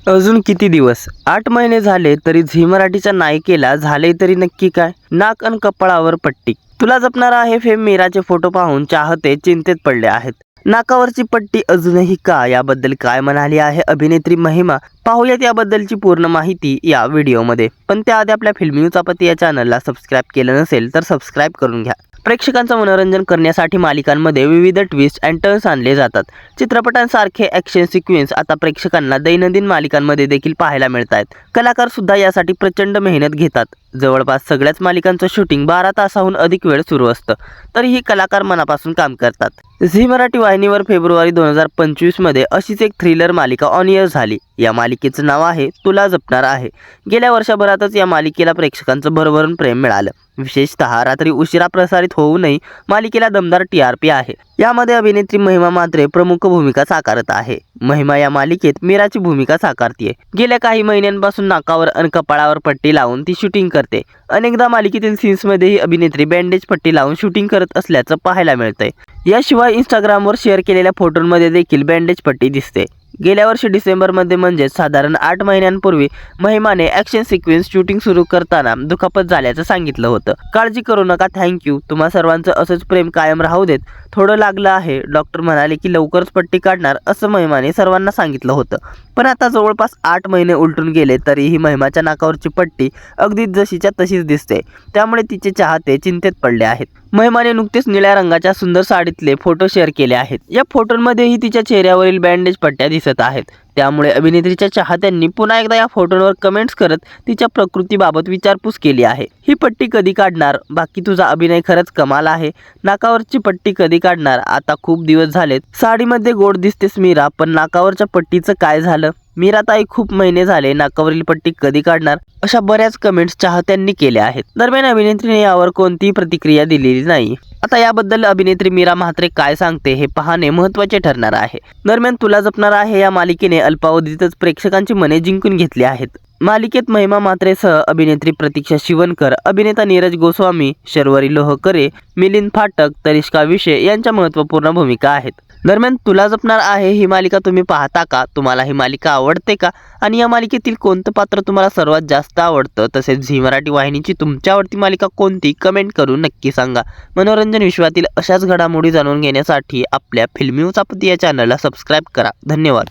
अजून किती दिवस? 8 महिने झाले तरी झी मराठीच्या नायिकेला झाले तरी नक्की काय? नाक अन कपाळावर पट्टी. तुला जपणारा आहे फेम मीराचे फोटो पाहून चाहते चिंतेत पडले आहेत. नाकावरची पट्टी अजूनही का? याबद्दल काय म्हणाली आहे अभिनेत्री महिमा? पाहूयात याबद्दलची पूर्ण माहिती या व्हिडिओमध्ये. पण त्याआधी आपल्या फिल्मी न्यूज आपत्ती या चॅनलला सबस्क्राईब केलं नसेल तर सबस्क्राईब करून घ्या. प्रेक्षकांचं मनोरंजन करण्यासाठी मालिकांमध्ये विविध ट्विस्ट अँड टर्न्स आणले जातात. चित्रपटांसारखे ॲक्शन सिक्वेन्स आता प्रेक्षकांना दैनंदिन मालिकांमध्ये देखील पाहायला मिळत आहेत. कलाकार सुद्धा यासाठी प्रचंड मेहनत घेतात. जवळपास सगळ्याच मालिकांचं शूटिंग 12 तासाहून अधिक वेळ सुरू असतं. तरीही कलाकार मनापासून काम करतात. झी मराठी वाहिनीवर फेब्रुवारी 2025 मध्ये अशीच एक थ्रिलर मालिका ऑन एअर झाली. या मालिकेचं नाव आहे तुला जपणार आहे. गेल्या वर्षभरातच या मालिकेला प्रेक्षकांचं भरभरून प्रेम मिळालं. विशेषतः रात्री उशिरा प्रसारित होऊनही मालिकेला दमदार TRP आहे. यामध्ये अभिनेत्री महिमा म्हात्रे प्रमुख भूमिका साकारत आहे. महिमा या मालिकेत मीराची भूमिका साकारतीये. गेल्या काही महिन्यांपासून नाकावर आणि कपाळावर पट्टी लावून ती शूटिंग करते. अनेकदा मालिकेतील सीन्समध्येही अभिनेत्री बँडेज पट्टी लावून शूटिंग करत असल्याचं पाहायला मिळतंय. याशिवाय इंस्टाग्रामवर शेअर केलेल्या फोटोंमध्ये देखील बँडेज पट्टी दिसते. गेल्या वर्षी डिसेंबरमध्ये म्हणजेच साधारण 8 महिन्यांपूर्वी महिमाने ॲक्शन सिक्वेन्स शूटिंग सुरू करताना दुखापत झाल्याचं सांगितलं होतं. काळजी करू नका, थँक्यू, तुम्हा सर्वांचं असंच प्रेम कायम राहू देत. थोडं लागलं आहे. डॉक्टर म्हणाले की लवकरच पट्टी काढणार असं महिमाने सर्वांना सांगितलं होतं. पण आता जवळपास 8 महिने उलटून गेले तरीही महिमाच्या नाकावरची पट्टी अगदी जशीच्या तशीच दिसते. त्यामुळे तिचे चाहते चिंतेत पडले आहेत. महिमाने नुकतेच निळ्या रंगाच्या सुंदर साडीतले फोटो शेअर केले आहेत. या फोटोंमध्येही तिच्या चेहऱ्यावरील बँडेज पट्ट्या दिसत आहेत. त्यामुळे अभिनेत्रीच्या चाहत्यांनी पुन्हा एकदा या फोटोंवर कमेंट्स करत तिच्या प्रकृतीबाबत विचारपूस केली आहे. ही पट्टी कधी काढणार? बाकी तुझा अभिनय खरंच कमाल आहे. नाकावरची पट्टी कधी काढणार? आता खूप दिवस झालेत. साडीमध्ये गोड दिसतेस मीरा, पण नाकावरच्या पट्टीचं काय झालं? मीराताई, खूप महिने झाले, नाकावरील पट्टी कधी काढणार? अशा बऱ्याच कमेंट्स चाहत्यांनी केल्या आहेत. दरम्यान अभिनेत्रीने यावर कोणतीही प्रतिक्रिया दिलेली नाही. आता याबद्दल अभिनेत्री मीरा म्हात्रे काय सांगते हे पाहणे महत्त्वाचे ठरणार आहे. दरम्यान तुला जपणार आहे या मालिकेने अल्पावधीतच प्रेक्षकांची मने जिंकून घेतली आहेत. मालिकेत महिमा म्हात्रेसह अभिनेत्री प्रतीक्षा शिवनकर, अभिनेता नीरज गोस्वामी, शर्वरी लोहकरे, मिलिंद फाटक, तनिष्का विशे यांच्या महत्त्वपूर्ण भूमिका आहेत. दरम्यान तुला जपणार आहे ही मालिका तुम्ही पाहता का? तुम्हाला ही मालिका आवडते का? आणि या मालिकेतील कोणतं पात्र तुम्हाला सर्वात जास्त आवडतं? तसेच झी मराठी वाहिनीची तुमच्या आवडती मालिका कोणती? कमेंट करून नक्की सांगा. मनोरंजन विश्वातील अशाच घडामोडी जाणून घेण्यासाठी आपल्या फिल्मी न्यूज आपत्ती या चॅनलला सबस्क्राईब करा. धन्यवाद.